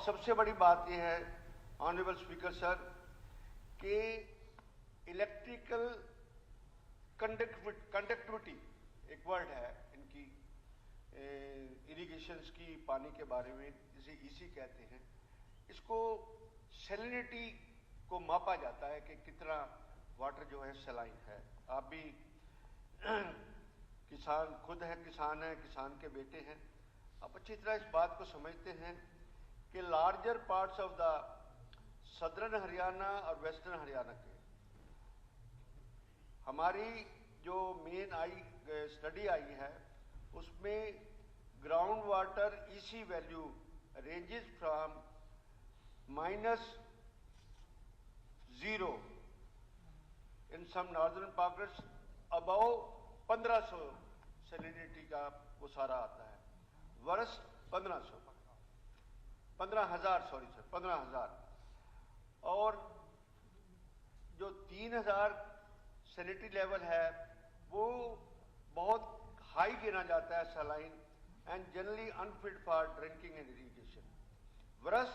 सबसे बड़ी बात यह है ऑनरेबल स्पीकर सर कि इलेक्ट्रिकल कंडक्टिविटी एक वर्ड है इनकी इरिगेशंस की पानी के बारे में, जिसे ईसी कहते हैं, इसको सैलिनिटी को मापा जाता है कि कितना वाटर जो है सलाइन है। आप भी किसान, खुद है किसान के बेटे हैं, आप अच्छी तरह इस बात को समझते हैं कि larger parts of the southern Haryana और वेस्टर्न हरियाणा के हमारी जो मेन स्टडी आई है उसमें ground water EC value ranges from -0 in some northern pockets above 1500 salinity का वो सारा आता है। वर्ष 15,000 और जो 3,000 सैनिटरी लेवल है वो बहुत हाई गिना जाता है saline and generally unfit for drinking and irrigation. Worst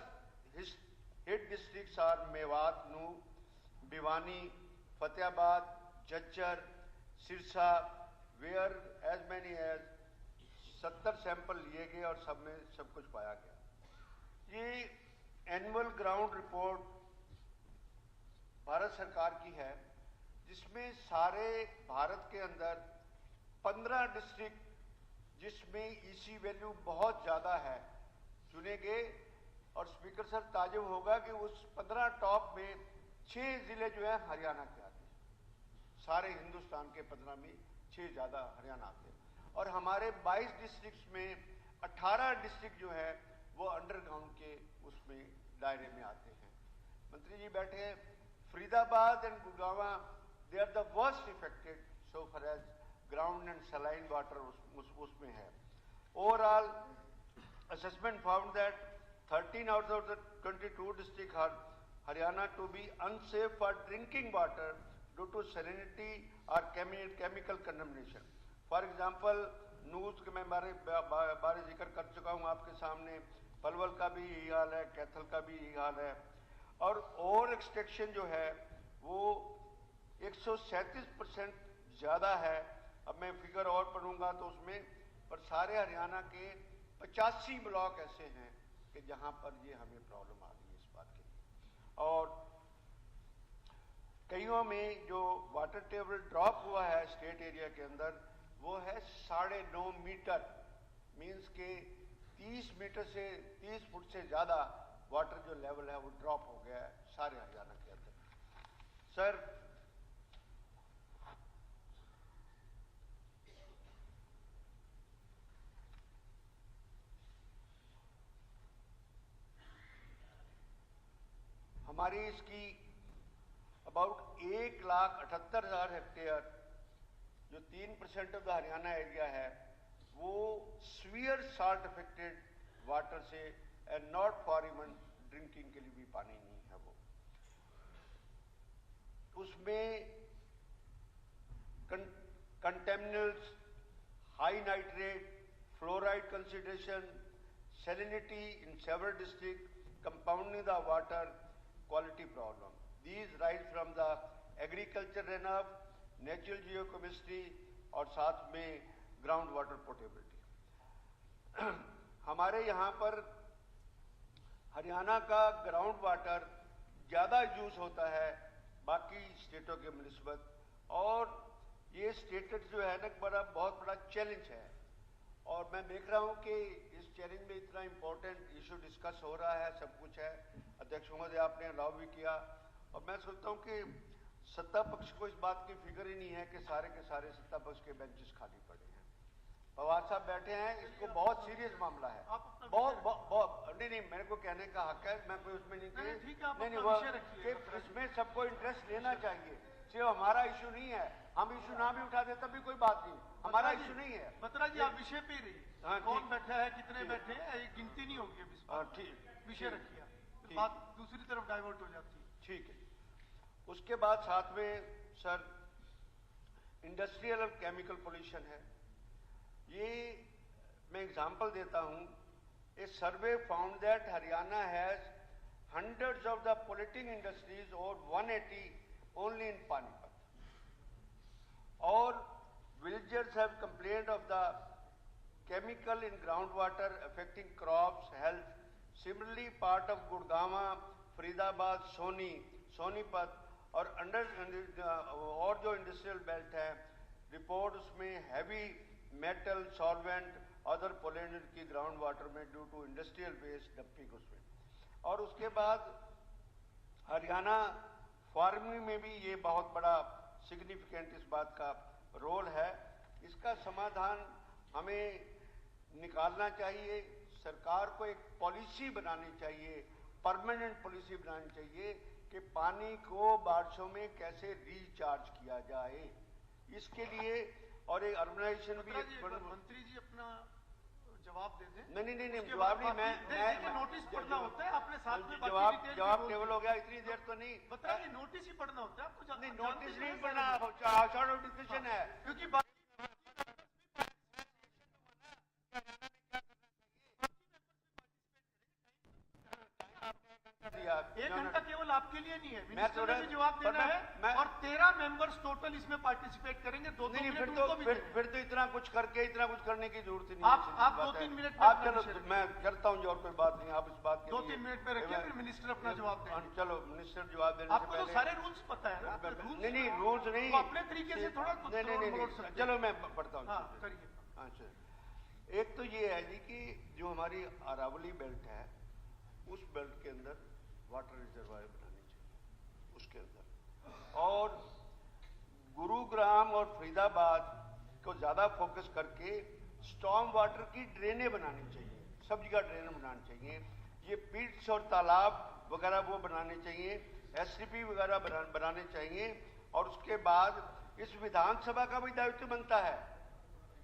hit districts are Mewat, Nuh, Bhiwani, Fatehabad, Jhajjar, Sirsa, where as many as 70 sample लिए गए और सब में सब कुछ पाया गया। ये एनुअल ग्राउंड रिपोर्ट भारत सरकार की है जिसमें सारे भारत के अंदर 15 डिस्ट्रिक्ट जिसमें ईसी वैल्यू बहुत ज़्यादा है चुने गए। और स्पीकर सर ताजुब होगा कि उस 15 टॉप में 6 जिले जो है हरियाणा के आते हैं। सारे हिंदुस्तान के 15 में 6 ज़्यादा हरियाणा आते हैं और हमारे 22 डिस्ट्रिक्ट्स में 18 डिस्ट्रिक्ट जो है वो अंडरग्राउंड के उसमें दायरे में आते हैं। मंत्री जी बैठे हैं, Faridabad and Gurgaon they are the worst affected so far as ground and saline water उसमें है। Overall assessment found that 13 out of the 22 district Haryana to be unsafe for drinking water due to salinity और chemical contamination. For example Nuh के मैं बारे जिक्र कर चुका हूँ आपके सामने, पलवल का भी यही हाल है, कैथल का भी यही हाल है। और ओवर एक्सट्रैक्शन जो है वो 137% ज़्यादा है। अब मैं फिगर और पढ़ूंगा तो उसमें, पर सारे हरियाणा के 85 ब्लॉक ऐसे हैं कि जहां पर ये हमें प्रॉब्लम आ रही है इस बात के लिए। और कईयों में जो वाटर टेबल ड्रॉप हुआ है स्टेट एरिया के अंदर वो है 9.5 मीटर, मीन्स के 30 मीटर से 30 फुट से ज़्यादा वाटर जो लेवल है वो ड्रॉप हो गया है सारे हरियाणा के अंदर। सर हमारी इसकी अबाउट 1,78,000 हेक्टेयर जो 3% ऑफ द हरियाणा एरिया है वो सीवियर साल्ट इफेक्टेड वाटर से and not for even drinking के लिए भी पानी नहीं है। वो उसमें contaminants, high nitrate, fluoride consideration, salinity in several districts compounding the water quality problem. These rise from the agriculture runoff, natural geochemistry और साथ में ग्राउंड वाटर पोर्टेबिलिटी। हमारे यहाँ पर हरियाणा का ग्राउंड वाटर ज़्यादा यूज होता है बाकी स्टेटों के मुनिस्बत, और ये स्टेटस जो है ना बहुत बड़ा चैलेंज है। और मैं देख रहा हूँ कि इस चैलेंज में इतना इम्पोर्टेंट इशू डिस्कस हो रहा है, सब कुछ है। अध्यक्ष महोदय आपने अलाउ भी किया, और मैं सोचता हूँ कि सत्ता पक्ष को इस बात की फिक्र ही नहीं है कि सारे के सारे सत्ता पक्ष के बेंचेस खाली पड़े हैं। पवार साहब बैठे हैं, इसको बहुत सीरियस मामला है, बहुत नहीं मेरे को कहने का हक है, मैं कोई उसमें नहीं इसमें सबको इंटरेस्ट लेना चाहिए। सिर्फ हमारा इशू नहीं है, हम इशू ना भी उठा दे तब भी कोई बात नहीं, हमारा इशू नहीं है। बत्रा जी आप विषय पे रही, कौन बैठा है, कितने बैठे हैं, ये गिनती नहीं होगी अब इस बार। ठीक, विषय रखिए, बात दूसरी तरफ डाइवर्ट हो जाती है। ठीक है। उसके बाद साथ में सर इंडस्ट्रियल और केमिकल पोल्यूशन है। ये मैं एग्जांपल देता हूँ, A survey found that Haryana has hundreds of the polluting industries, or 180 only in Panipat. Or villagers have complained of the chemical in groundwater affecting crops, health. Similarly, part of Gurgaon, Faridabad, Sonipat और और जो industrial belt है, report उसमें heavy metal solvent other pollutant की ground water में due to industrial waste dumping उसमें। और उसके बाद हरियाणा फार्मिंग में भी ये बहुत बड़ा सिग्निफिकेंट इस बात का रोल है। इसका समाधान हमें निकालना चाहिए। सरकार को एक पॉलिसी बनानी चाहिए, परमानेंट पॉलिसी बनानी चाहिए कि पानी को बारिशों में कैसे रिचार्ज किया जाए। इसके लिए और एक अर्बनाइजेशन भी मंत्री जी अपना जवाब दे दें। नहीं जवाब नहीं, मैं नोटिस पढ़ना होता है अपने साथ में। जवाब टेबल हो गया, इतनी देर तो नहीं बताइए। नोटिस ही पढ़ना होता है आपको? नहीं, नोटिस नहीं पढ़ना, शॉर्ट ऑफ डिस्कशन है क्योंकि एक घंटा केवल आपके लिए नहीं है, मिनिस्टर ने भी जवाब देना है और 13 मेंबर्स टोटल इसमें पार्टिसिपेट करेंगे। दो नहीं, मिनट फिर तो इतना कुछ करने की जरूरत नहीं। आप 2-3 मिनट आप चलो, मैं करता हूँ, और कोई बात नहीं, आप इस बात के 2-3 मिनट में रखिए, फिर मिनिस्टर अपना जवाब देंगे। चलो, मिनिस्टर जवाब देने आपको तो सारे रूल्स पता है ना? नहीं रूल्स नहीं, अपने तरीके से थोड़ा नहीं, चलो मैं पढ़ता हूँ। करिए। अच्छा, एक तो ये है जी कि जो हमारी अरावली बेल्ट है, उस बेल्ट के अंदर वाटर रिजर्वायर बनाने चाहिए उसके अंदर, और गुरुग्राम और फरीदाबाद को ज्यादा फोकस करके स्टॉर्म वाटर की ड्रेनें बनानी चाहिए, सब जगह ड्रेन बनानी चाहिए। ये पिट्स और तालाब वगैरह वो बनाने चाहिए, एसटीपी वगैरह बनाने चाहिए। और उसके बाद इस विधानसभा का भी दायित्व बनता है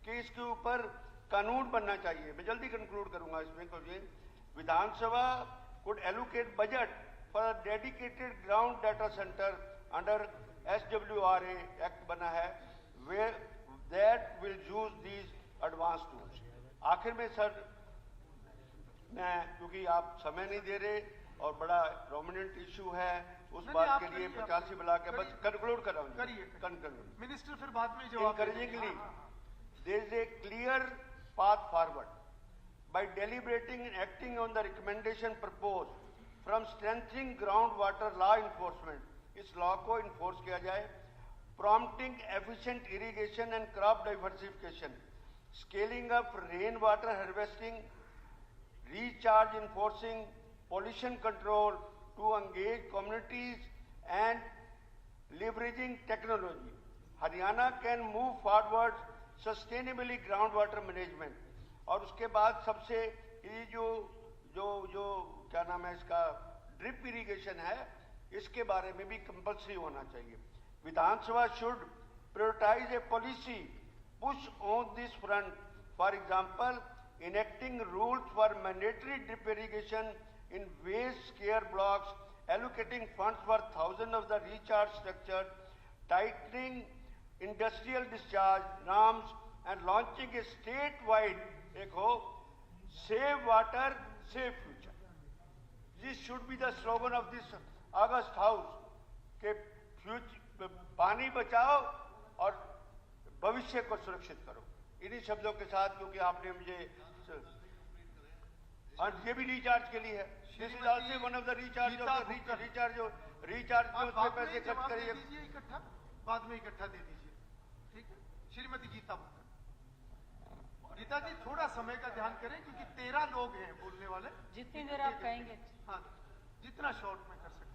कि इसके ऊपर कानून बनना चाहिए। मैं जल्दी कंक्लूड करूंगा इसमें, क्योंकि विधानसभा could allocate budget for a dedicated ground data center under SWRA Act बना है, where that will use these advanced tools। आखिर में सर, मैं क्योंकि आप समय नहीं दे रहे और बड़ा प्रोमिनेंट इशू है, उस बात के लिए 85 बुला के बस कंक्लूड कर रहा हूँ। करिए मिनिस्टर फिर बाद में जवाब encouragingly there is a clear path forward by deliberating and acting on the recommendation proposed from strengthening groundwater law enforcement, इस लॉ को इन्फोर्स किया जाए, prompting efficient irrigation and crop diversification, scaling up rain water harvesting, recharge enforcing, pollution control to engage communities and leveraging technology. Haryana can move forward sustainably groundwater management। और उसके बाद सबसे ये जो क्या नाम है इसका, ड्रिप इरिगेशन है, इसके बारे में भी कंपल्सरी होना चाहिए। Vidhan Sabha should prioritise a policy push on this front, for example enacting rules for mandatory drip irrigation in waste care blocks, allocating funds for thousands of the recharge structure, tightening industrial discharge norms and launching a statewide save water, save future। This should be the slogan of this August House के पानी बचाओ और भविष्य को सुरक्षित करो। इन्हीं शब्दों के साथ, क्योंकि आपने मुझे ये भी रिचार्ज के लिए है, this is also one of the recharge में उसमें पैसे खर्च करिए। इकट्ठा बाद में इकट्ठा दे दीजिए, ठीक है? श्रीमती गीता जी थोड़ा समय का ध्यान करें, क्योंकि 13 लोग हैं बोलने वाले। जितनी देर आप कहेंगे, हाँ, जितना शॉर्ट में कर सके।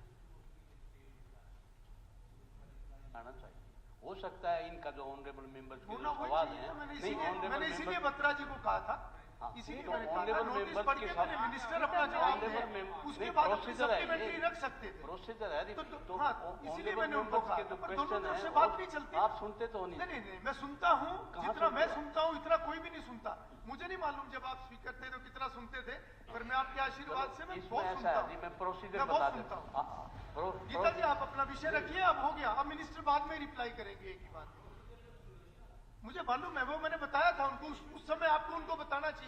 आना चाहिए, हो सकता है इनका जो ऑनरेबल मेंबर्स के होना सवाल है, मैंने इसीलिए बत्रा जी को कहा था, इसीलिए मैंने कहा था नोटिस पढ़ के पहले मिनिस्टर अपना जवाब दे, उसके बाद सप्लीमेंट्री रख सकते थे। प्रोसीजर है, तो हाँ, इसीलिए मैंने उनको कहा, पर दोनों तरफ से बात नहीं चलती। आप सुनते तो नहीं, मैं सुनता हूँ, जितना मैं सुनता हूँ इतना कोई भी नहीं सुनता। मुझे नहीं मालूम जब आप स्पीकर थे तो कितना सुनते थे, पर मैं आपके आशीर्वाद से मैं बहुत सुनता हूँ। मैं प्रोसीजर बता देता हूँ। गीता जी आप अपना विषय रखिए, अब हो गया, अब मिनिस्टर बाद में रिप्लाई करेंगे एक ही बात। मुझे मालूम है, वो मैंने बताया था उनको, उस समय आपको उनको बताना चाहिए।